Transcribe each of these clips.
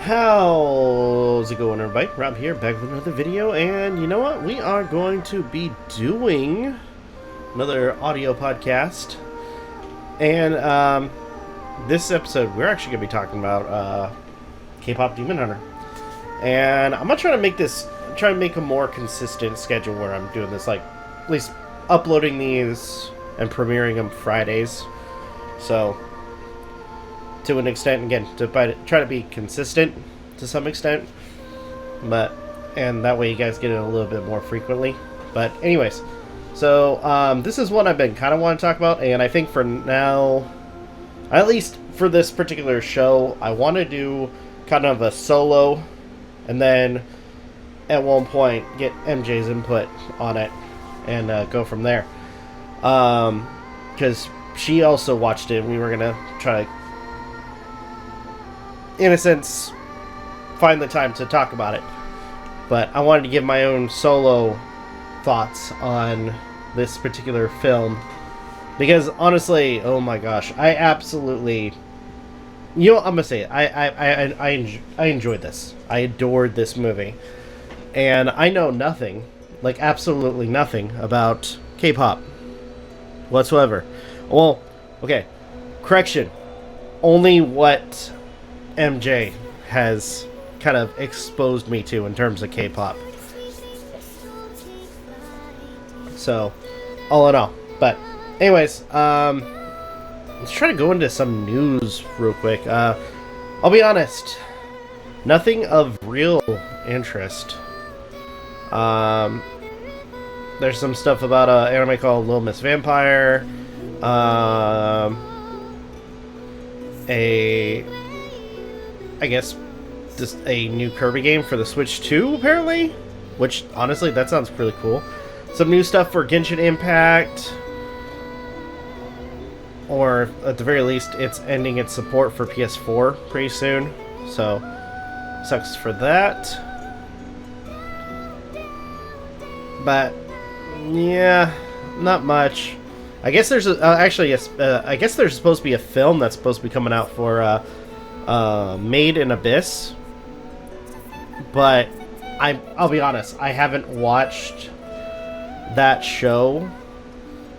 How's it going, everybody? Rob here, back with another video, and you know what? We are going to be doing another audio podcast, and this episode we're actually going to be talking about K-pop Demon Hunter, and I'm gonna try to make a more consistent schedule where I'm doing this, like at least uploading these and premiering them Fridays, so. To an extent, again, to try to be consistent to some extent, and that way you guys get it a little bit more frequently. But anyways, so this is one I've been kind of wanting to talk about, and I think for now, at least for this particular show, I want to do kind of a solo, and then at one point get MJ's input on it and go from there. Because she also watched it, and we were gonna try to, in a sense, find the time to talk about it. But I wanted to give my own solo thoughts on this particular film. Because, honestly, oh my gosh, I absolutely... You know, I'm going to say it. I enjoyed this. I adored this movie. And I know nothing, like absolutely nothing, about K-pop whatsoever. Well, okay, correction. Only what MJ has kind of exposed me to in terms of K-pop. So, all in all. But, anyways, let's try to go into some news real quick. I'll be honest, nothing of real interest. There's some stuff about an anime called Little Miss Vampire. I guess just a new Kirby game for the Switch 2, apparently. Which, honestly, that sounds really cool. Some new stuff for Genshin Impact. Or, at the very least, it's ending its support for PS4 pretty soon. So, sucks for that. But, yeah, not much. I guess there's I guess there's supposed to be a film that's supposed to be coming out for, Made in Abyss, but I'll be honest, I haven't watched that show,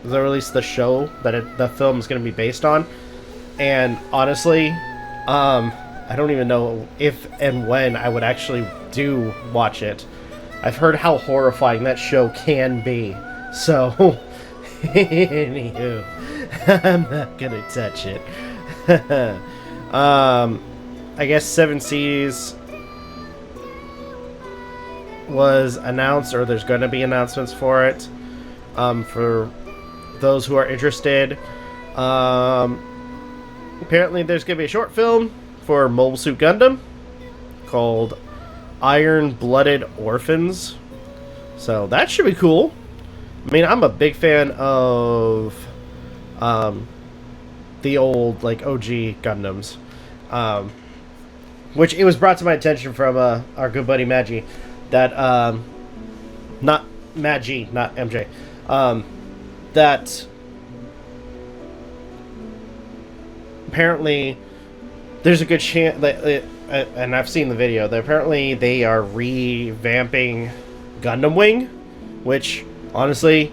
or at least the show that the film is going to be based on, and honestly, I don't even know if and when I would actually do watch it. I've heard how horrifying that show can be, so anywho, I'm not gonna touch it. I guess Seven Seas was announced, or there's going to be announcements for it, for those who are interested. Apparently there's going to be a short film for Mobile Suit Gundam called Iron-Blooded Orphans. So that should be cool. I mean, I'm a big fan of the old, like, OG Gundams. Which it was brought to my attention from our good buddy Maggie, that not Maggie, not MJ, that apparently there's a good chance that, and I've seen the video, that apparently they are revamping Gundam Wing, which honestly,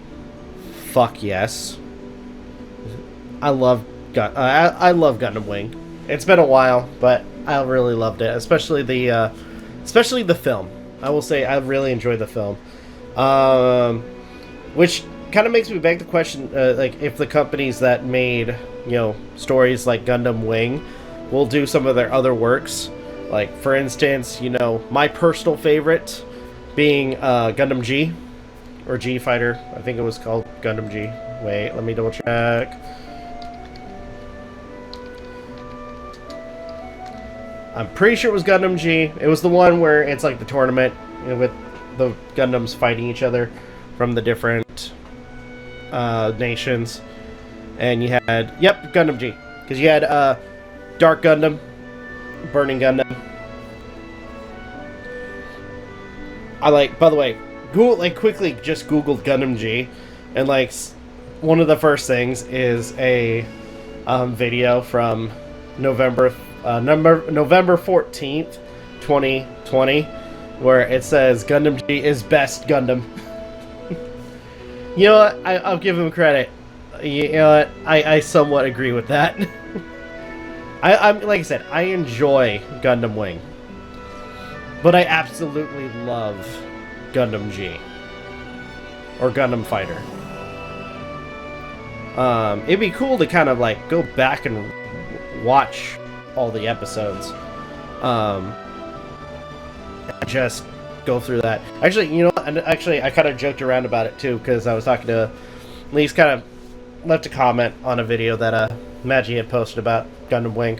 fuck yes, I love Gundam Wing. It's been a while, but I really loved it, especially the film. I will say I really enjoyed the film, which kind of makes me beg the question, like, if the companies that made, you know, stories like Gundam Wing will do some of their other works. Like, for instance, you know, my personal favorite being Gundam G, or G Fighter. I think it was called Gundam G. Wait, let me double check. I'm pretty sure it was Gundam G. It was the one where it's like the tournament, you know, with the Gundams fighting each other from the different nations. And you had, yep, Gundam G. Because you had Dark Gundam, Burning Gundam. I like, by the way, Google, like, quickly just Googled Gundam G. And, like, one of the first things is a video from November 14th, 2020, where it says Gundam G is best Gundam. You know what? I'll give him credit. You know what? I somewhat agree with that. I'm like I said, I enjoy Gundam Wing, but I absolutely love Gundam G or Gundam Fighter. It'd be cool to kind of like go back and watch all the episodes. Just go through that. Actually, you know what? Actually, I kind of joked around about it too, because I was talking to Lee's, kind of left a comment on a video that Maggie had posted about Gundam Wing.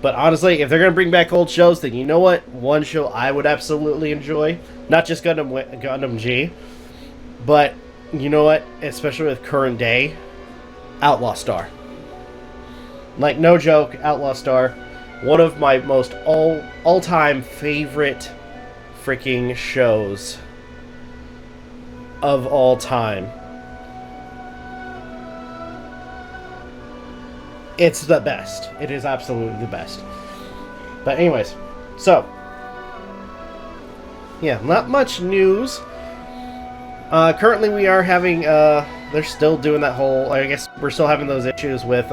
But honestly, if they're gonna bring back old shows, then you know what? One show I would absolutely enjoy, not just Gundam G, but you know what? Especially with current day, Outlaw Star. Like, no joke, Outlaw Star, one of my most all-time favorite freaking shows of all time. It's the best. It is absolutely the best. But anyways, so yeah, not much news. Currently we are having, they're still doing that whole, I guess we're still having those issues with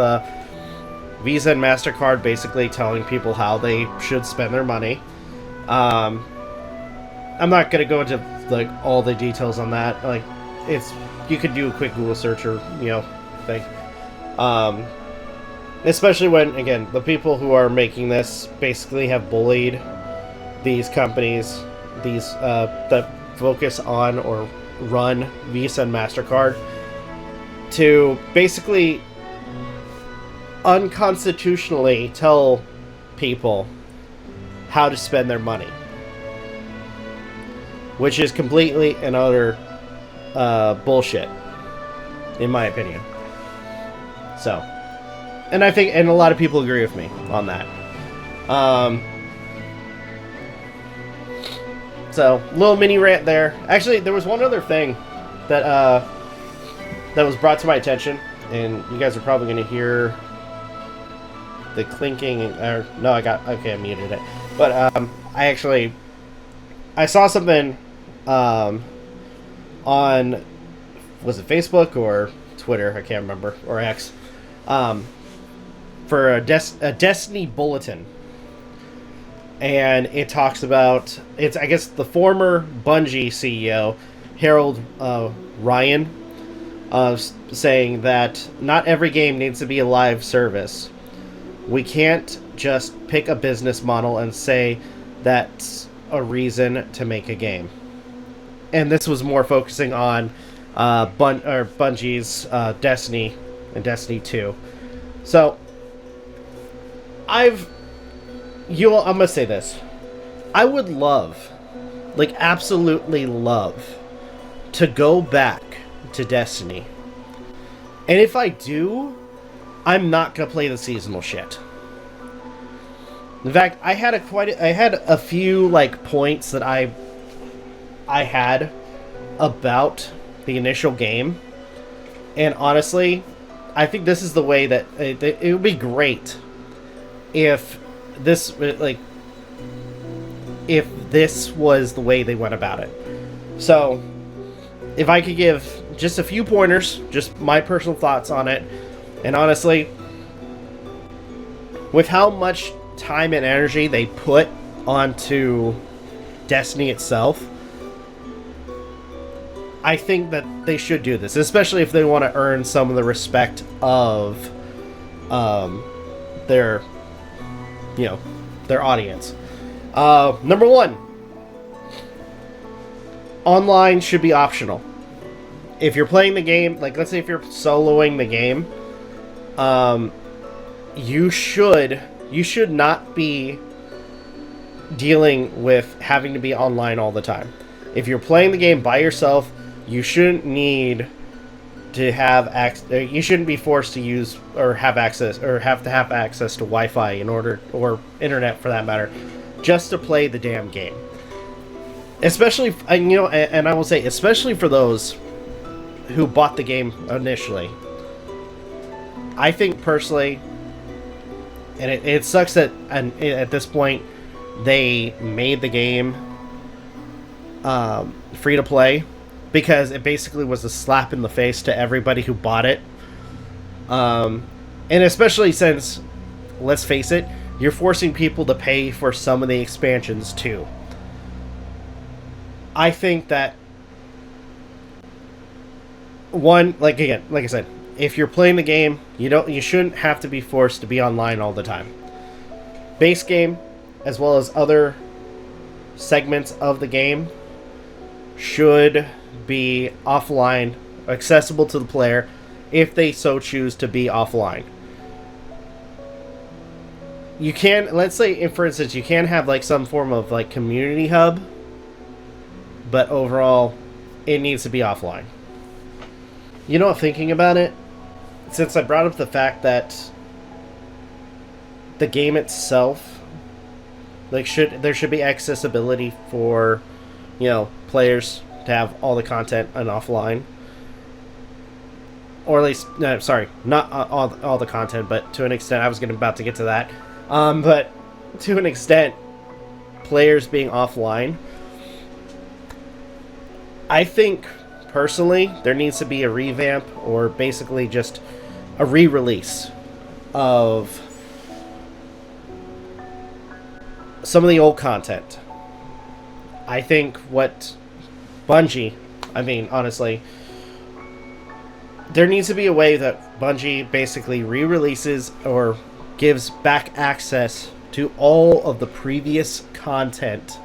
Visa and MasterCard basically telling people how they should spend their money. I'm not going to go into like all the details on that. Like, it's, you could do a quick Google search or, you know, thing. Especially when, again, the people who are making this basically have bullied these companies, these that focus on or run Visa and MasterCard, to basically unconstitutionally tell people how to spend their money, which is completely and utter bullshit, in my opinion. So, and I think, and a lot of people agree with me on that. So, little mini rant there. Actually, there was one other thing that that was brought to my attention, and you guys are probably going to hear the clinking. Or no, I muted it. But I saw something on, was it Facebook or Twitter? I can't remember, or X. For a Destiny bulletin, and it talks about, it's, I guess, the former Bungie CEO Harold Ryan saying that not every game needs to be a live service. We can't just pick a business model and say that's a reason to make a game. And this was more focusing on Bungie's Destiny and Destiny 2. So I'm gonna say this. I would love, like absolutely love, to go back to Destiny. And if I do, I'm not gonna play the seasonal shit. In fact, I had a few like points that I had about the initial game, and honestly, I think this is the way that it would be great if this was the way they went about it. So, if I could give just a few pointers, just my personal thoughts on it, and honestly, with how much time and energy they put onto Destiny itself, I think that they should do this, especially if they want to earn some of the respect of their audience. Number one, online should be optional. If you're playing the game, like let's say if you're soloing the game, you should not be dealing with having to be online all the time. If you're playing the game by yourself, you shouldn't need to have access. You shouldn't be forced to use or have access, or have to have access to Wi-Fi in order, or internet for that matter, just to play the damn game. Especially, and I will say, especially for those who bought the game initially. I think personally, and it sucks that, and at this point, they made the game free to play, because it basically was a slap in the face to everybody who bought it. And especially since, let's face it, you're forcing people to pay for some of the expansions too. I think that, one, like I said, if you're playing the game, you shouldn't have to be forced to be online all the time. Base game, as well as other segments of the game, should be offline, accessible to the player if they so choose to be offline. You can, let's say, for instance, you can have like some form of like community hub, but overall, it needs to be offline. You know what, thinking about it, since I brought up the fact that the game itself, like, there should be accessibility for, players to have all the content on offline. Or at least, no, sorry, not all the content, but to an extent. I was about to get to that. But to an extent, players being offline, I think, personally, there needs to be a revamp, or basically just a re-release of some of the old content. I think what Bungie, honestly, there needs to be a way that Bungie basically re-releases or gives back access to all of the previous content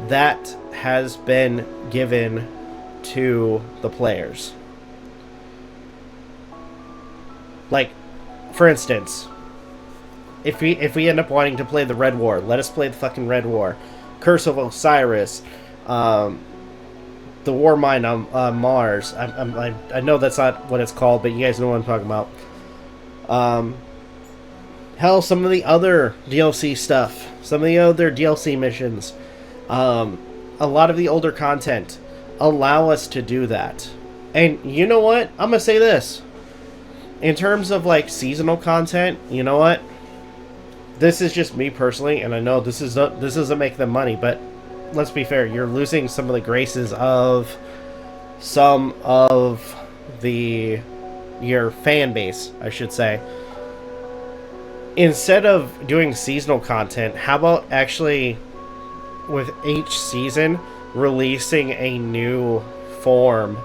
that has been given to the players. Like, for instance, if we end up wanting to play the Red War, let us play the fucking Red War. Curse of Osiris, the War Mine on Mars. I know that's not what it's called, but you guys know what I'm talking about. Hell, some of the other DLC stuff, some of the other DLC missions, a lot of the older content, allow us to do that. And you know what? I'm gonna say this. In terms of like seasonal content, you know what? This is just me personally, and I know this doesn't make them money, but let's be fair, you're losing some of the graces of some of your fan base, I should say. Instead of doing seasonal content, how about actually, with each season, releasing a new form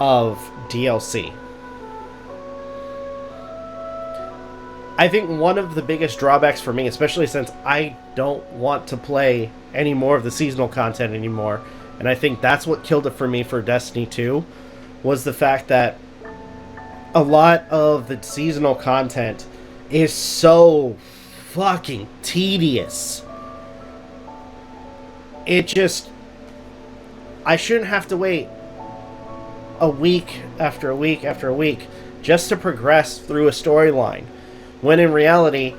of DLC? I think one of the biggest drawbacks for me, especially since I don't want to play any more of the seasonal content anymore, and I think that's what killed it for me for Destiny 2, was the fact that a lot of the seasonal content is so fucking tedious. I shouldn't have to wait a week after a week after a week just to progress through a storyline. When in reality,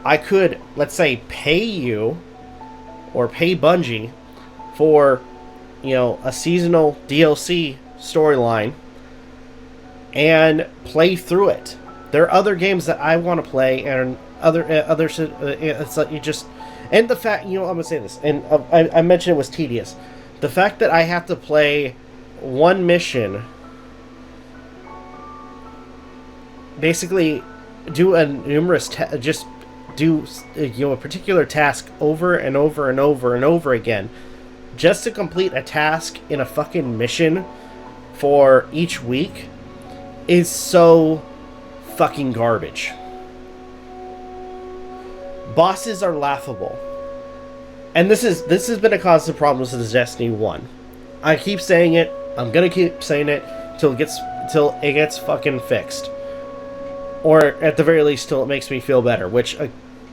I could, let's say, pay you or pay Bungie for, a seasonal DLC storyline and play through it. There are other games that I want to play, and it's like you just, and the fact, I'm gonna say this, and I mentioned it was tedious. The fact that I have to play one mission, basically do a particular task over and over and over and over again, just to complete a task in a fucking mission for each week, is so fucking garbage. Bosses are laughable, and this has been a constant problem since Destiny 1. I keep saying it. I'm gonna keep saying it till it gets fucking fixed. Or at the very least, till it makes me feel better, which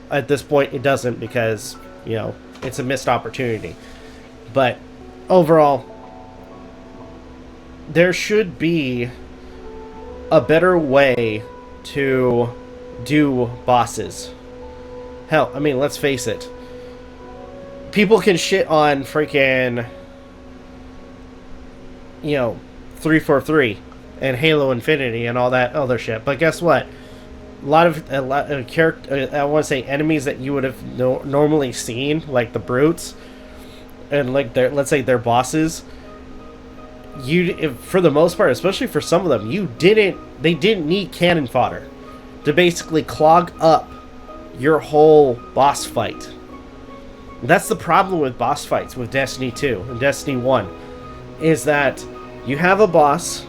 at this point it doesn't, because, it's a missed opportunity. But overall, there should be a better way to do bosses. Hell, let's face it. People can shit on freaking, 343 and Halo Infinity and all that other shit. But guess what? a lot of character. I want to say enemies that you would have normally seen, like the brutes, and like let's say their bosses. For the most part, especially for some of them, they didn't need cannon fodder to basically clog up your whole boss fight. That's the problem with boss fights with Destiny 2 and Destiny 1, is that you have a boss,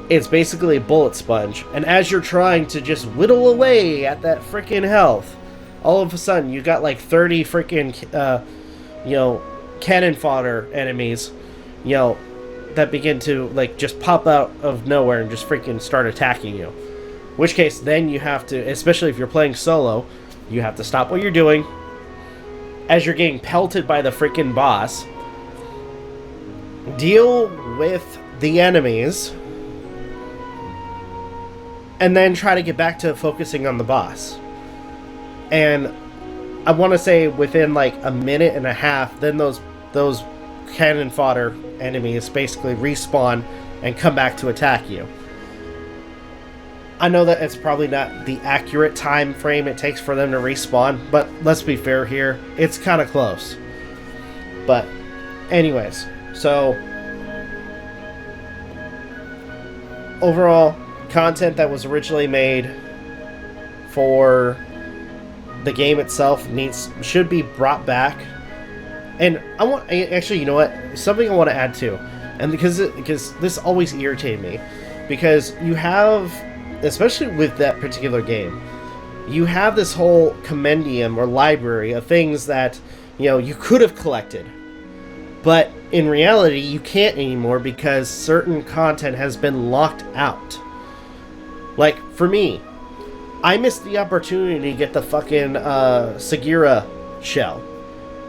it's basically a bullet sponge, and as you're trying to just whittle away at that freaking health, all of a sudden you got like 30 freaking, cannon fodder enemies, that begin to like just pop out of nowhere and just freaking start attacking you. In which case, then you have to, especially if you're playing solo, you have to stop what you're doing as you're getting pelted by the freaking boss, deal with the enemies, and then try to get back to focusing on the boss. And I want to say within like a minute and a half, then those cannon fodder enemies basically respawn and come back to attack you. I know that it's probably not the accurate time frame it takes for them to respawn, but let's be fair here, it's kind of close. But anyways, so overall, content that was originally made for the game itself should be brought back. And actually, you know what? Something I want to add too, and because this always irritated me, because you have, especially with that particular game, you have this whole compendium or library of things that you could have collected, but in reality you can't anymore because certain content has been locked out. Like for me, I missed the opportunity to get the fucking Sagira shell.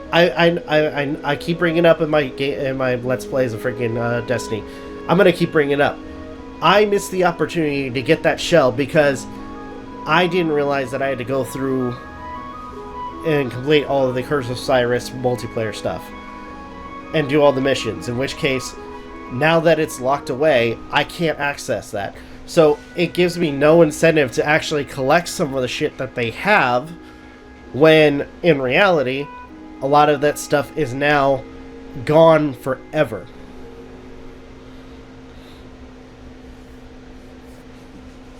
I keep bringing it up in my Let's Plays of freaking Destiny. I'm gonna keep bringing it up. I missed the opportunity to get that shell because I didn't realize that I had to go through and complete all of the Curse of Cyrus multiplayer stuff and do all the missions. In which case, now that it's locked away, I can't access that. So it gives me no incentive to actually collect some of the shit that they have, when in reality, a lot of that stuff is now gone forever.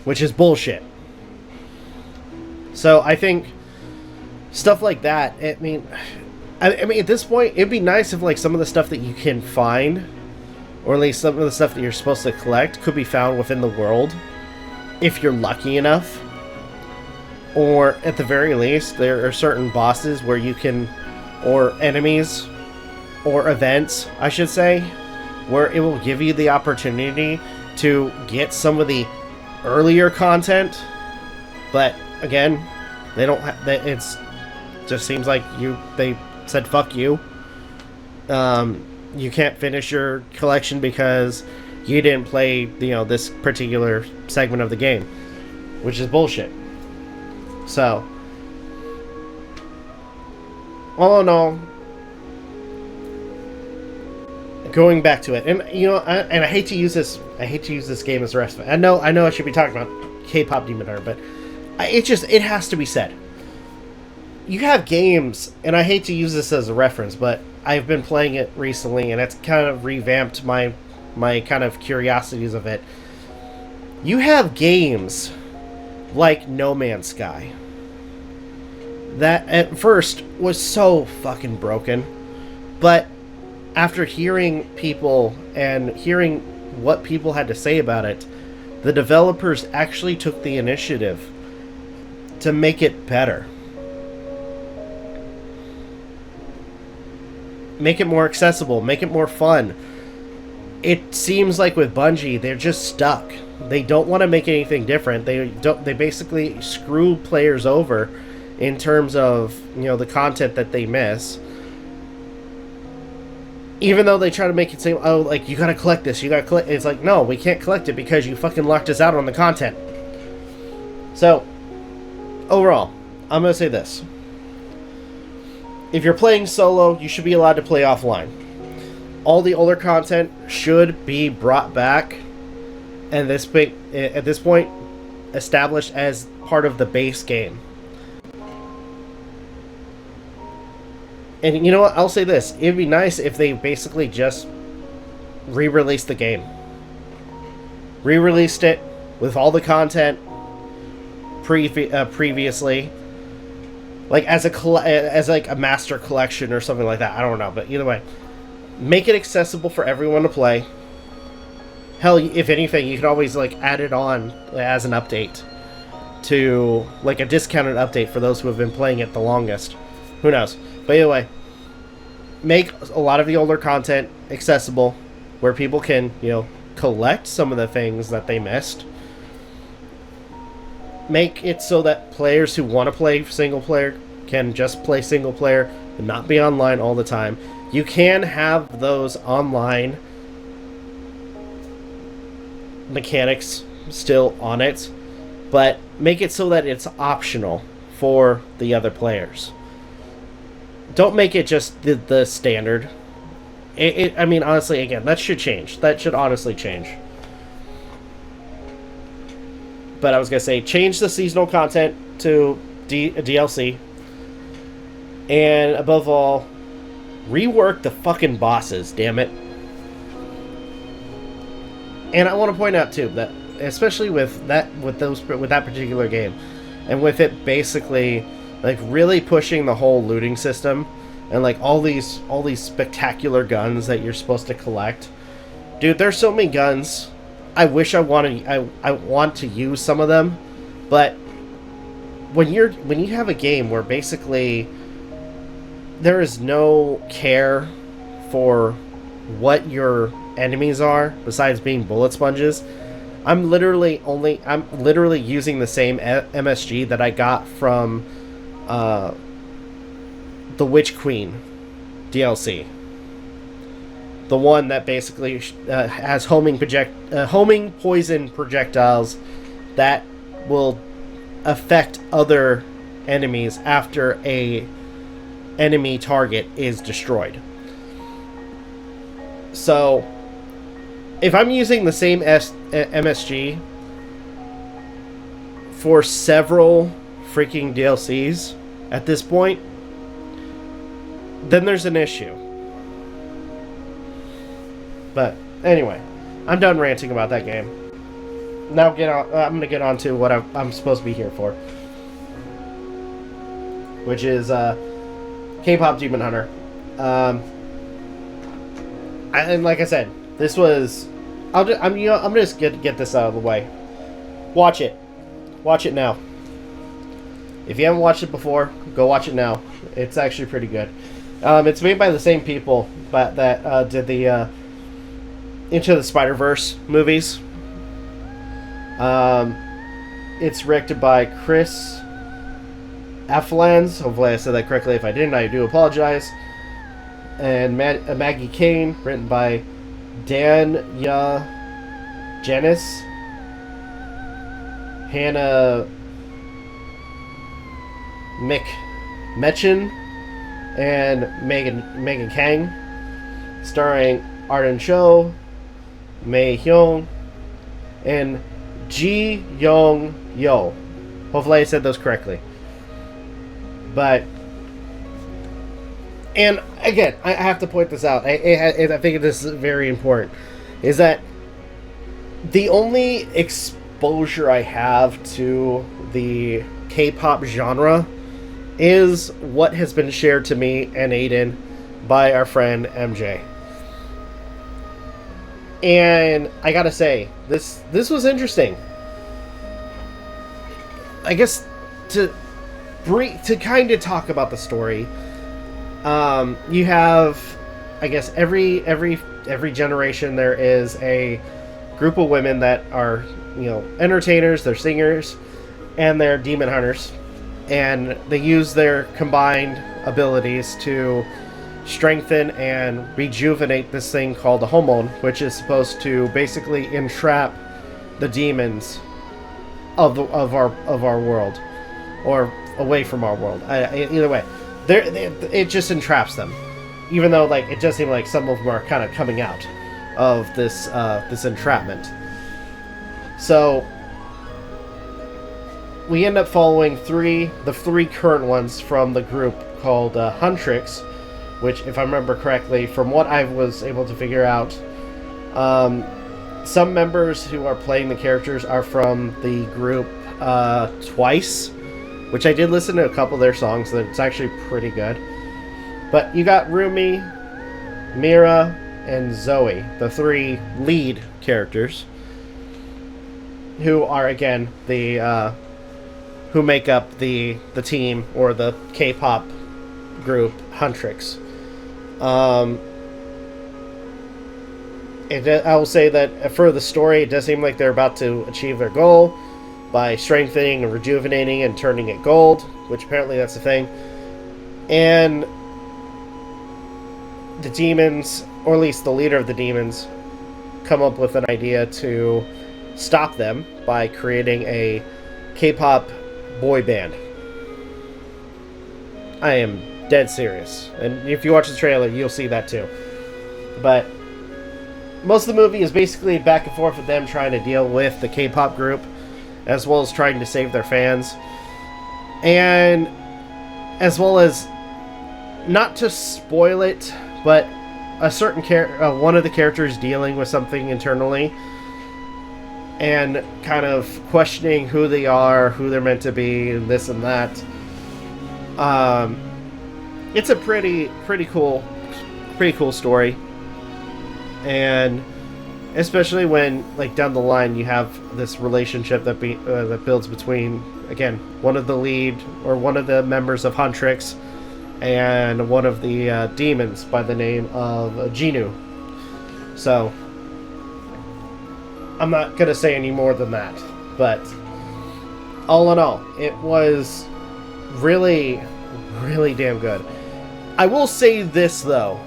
Which is bullshit. So I think stuff like that, I mean at this point, it'd be nice if like some of the stuff that you can find, or at least some of the stuff that you're supposed to collect, could be found within the world, if you're lucky enough. Or at the very least, there are certain bosses where you can, or enemies, or events, I should say, where it will give you the opportunity to get some of the earlier content. But again, they don't have, it's just seems like they said fuck you. You can't finish your collection because you didn't play, this particular segment of the game, which is bullshit. So, all in all, going back to it, and I hate to use this game as a reference. I know I should be talking about K-pop Demon Hunter, but it has to be said. You have games, and I hate to use this as a reference, but I've been playing it recently, and it's kind of revamped my kind of curiosities of it. You have games like No Man's Sky that at first was so fucking broken, but after hearing people and hearing what people had to say about it, the developers actually took the initiative to make it better. Make it more accessible, make it more fun. It seems like with Bungie, they're just stuck. They don't want to make anything different. They basically screw players over in terms of, the content that they miss. Even though they try to make it seem, oh, like, you gotta collect this, you gotta collect. It's like, no, we can't collect it because you fucking locked us out on the content. So, overall, I'm gonna say this. If you're playing solo, you should be allowed to play offline. All the older content should be brought back, and at this point, established as part of the base game. And you know what? I'll say this. It'd be nice if they basically just re-released the game. Re-released it with all the content previously. Like as like a master collection or something like that. I don't know. But either way, make it accessible for everyone to play. Hell, if anything, you could always like add it on as an update to like a discounted update for those who have been playing it the longest. Who knows? But either way, make a lot of the older content accessible where people can, you know, collect some of the things that they missed. Make it so that players who want to play single player can just play single player and not be online all the time. You can have those online mechanics still on it, but make it so that it's optional for the other players. Don't make it just the standard. I mean, honestly, again, that should change. That should honestly change. But I was going to say, change the seasonal content to DLC. And above all, rework the fucking bosses, damn it. And I want to point out, too, that especially with that particular game, and with it basically like really pushing the whole looting system and like all these spectacular guns that you're supposed to collect. Dude, there's so many guns. I wish I want to use some of them, but when you have a game where basically there is no care for what your enemies are besides being bullet sponges, I'm literally using the same MSG that I got from the Witch Queen DLC. The one that basically has homing poison projectiles that will affect other enemies after a enemy target is destroyed. So, if I'm using the same MSG for several freaking DLCs at this point, then there's an issue. But anyway, I'm done ranting about that game. Now I'm going to get on to what I'm supposed to be here for, which is K-pop Demon Hunter. And like I said, this was. I'm just get this out of the way. Watch it now. If you haven't watched it before, go watch it now. It's actually pretty good. It's made by the same people that did the Into the Spider-Verse movies. It's directed by Chris Aflans. Hopefully I said that correctly. If I didn't, I do apologize. And Maggie Kane, written by Danya Janis, Hannah McMechen, and Megan Kang, starring Arden Cho, Mei Hyung, and Ji Young Yo. Hopefully I said those correctly. But, and again, I have to point this out. I think this is very important. Is that the only exposure I have to the K-pop genre is what has been shared to me and Aden by our friend MJ. And I gotta say, this was interesting. I guess to kind of talk about the story. You have, I guess, every generation there is a group of women that are, entertainers, they're singers, and they're demon hunters. And they use their combined abilities to strengthen and rejuvenate this thing called the hormone, which is supposed to basically entrap the demons of our world, or away from our world. Either way, it just entraps them. Even though, it does seem like some of them are kind of coming out of this entrapment. So, we end up following the three current ones from the group called Huntrix, which, if I remember correctly, from what I was able to figure out, some members who are playing the characters are from the group Twice, which I did listen to a couple of their songs, and it's actually pretty good. But you got Rumi, Mira, and Zoe, the three lead characters, who are, again, the who make up the team, or the K-pop group Huntrix. I will say that for the story, it does seem like they're about to achieve their goal by strengthening and rejuvenating and turning it gold, which apparently that's a thing. And the demons, or at least the leader of the demons, come up with an idea to stop them by creating a K-pop boy band. I am dead serious. And if you watch the trailer, you'll see that too. But most of the movie is basically back and forth with them trying to deal with the K-pop group, as well as trying to save their fans. And as well as, not to spoil it, but a certain one of the characters dealing with something internally and kind of questioning who they are, who they're meant to be, and this and that. It's a pretty cool story, and especially when, like, down the line you have this relationship that builds between, again, one of the members of Huntrix and one of the demons by the name of Jinu. So I'm not gonna say any more than that, but all in all, it was really damn good. I will say this though,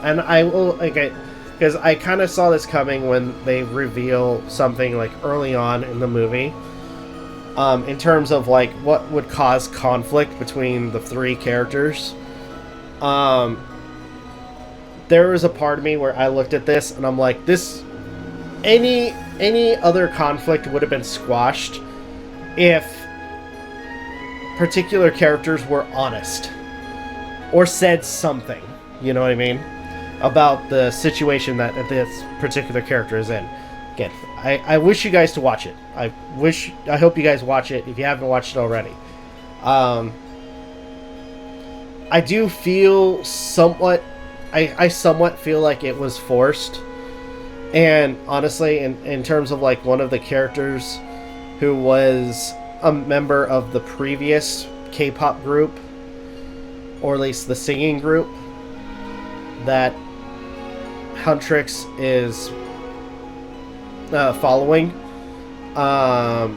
and I will, because I kind of saw this coming when they reveal something like early on in the movie, in terms of like what would cause conflict between the three characters. There was a part of me where I looked at this and I'm like, this, any other conflict would have been squashed if particular characters were honest or said something, you know what I mean, about the situation that this particular character is in. Again, I wish you guys to watch it. I hope you guys watch it if you haven't watched it already. I do feel somewhat, I somewhat feel like it was forced. And honestly, in terms of like one of the characters who was a member of the previous K-pop group, or at least the singing group that Huntrix is following, I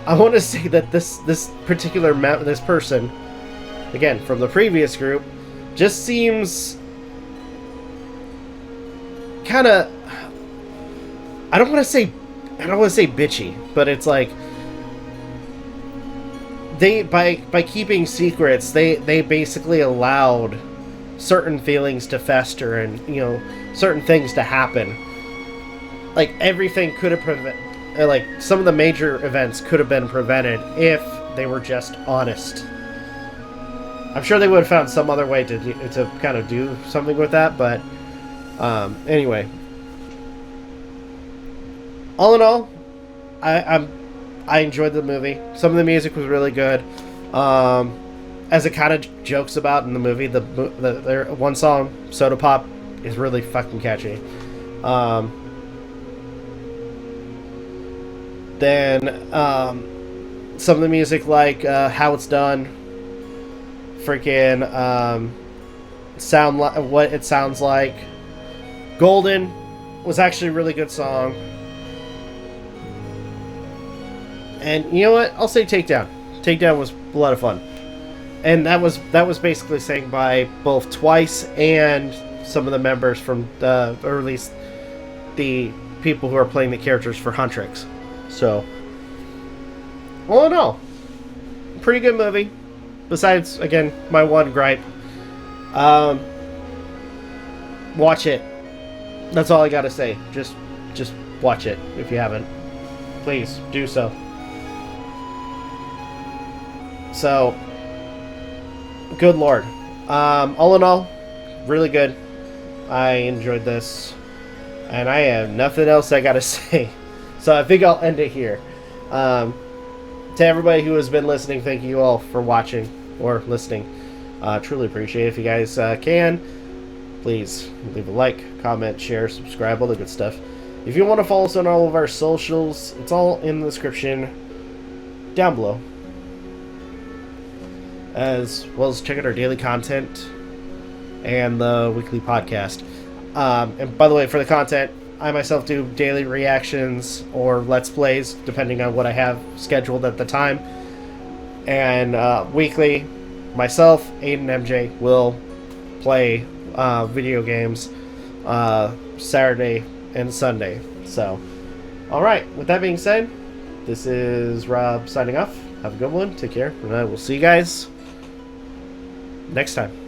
want to say that this particular this person, again from the previous group, just seems kind of, I don't want to say bitchy, but it's like they by keeping secrets, they basically allowed certain feelings to fester, and certain things to happen. Like everything could have like some of the major events could have been prevented if they were just honest. I'm sure they would have found some other way to kind of do something with that, but anyway, all in all, I enjoyed the movie. Some of the music was really good. As it kind of jokes about in the movie, their one song, Soda Pop, is really fucking catchy. Then some of the music, like how it's done, freaking what it sounds like. Golden was actually a really good song. And you know what? I'll say Takedown. Takedown was a lot of fun. And that was basically sang by both Twice and some of the members from or at least the people who are playing the characters for Huntrix. So, all in all, pretty good movie. Besides, again, my one gripe. Watch it. That's all I gotta say. Just watch it if you haven't. Please do so. So, good lord. All in all, really good. I enjoyed this. And I have nothing else I gotta say. So I think I'll end it here. To everybody who has been listening, thank you all for watching or listening. Truly appreciate it. If you guys can, please leave a like, comment, share, subscribe, all the good stuff. If you want to follow us on all of our socials, it's all in the description down below. As well as check out our daily content and the weekly podcast. And by the way, for the content, I myself do daily reactions or Let's Plays, depending on what I have scheduled at the time. And weekly, myself, Aden and MJ will play video games Saturday and Sunday. So, alright, with that being said, this is Rob signing off. Have a good one, take care, and I will see you guys next time.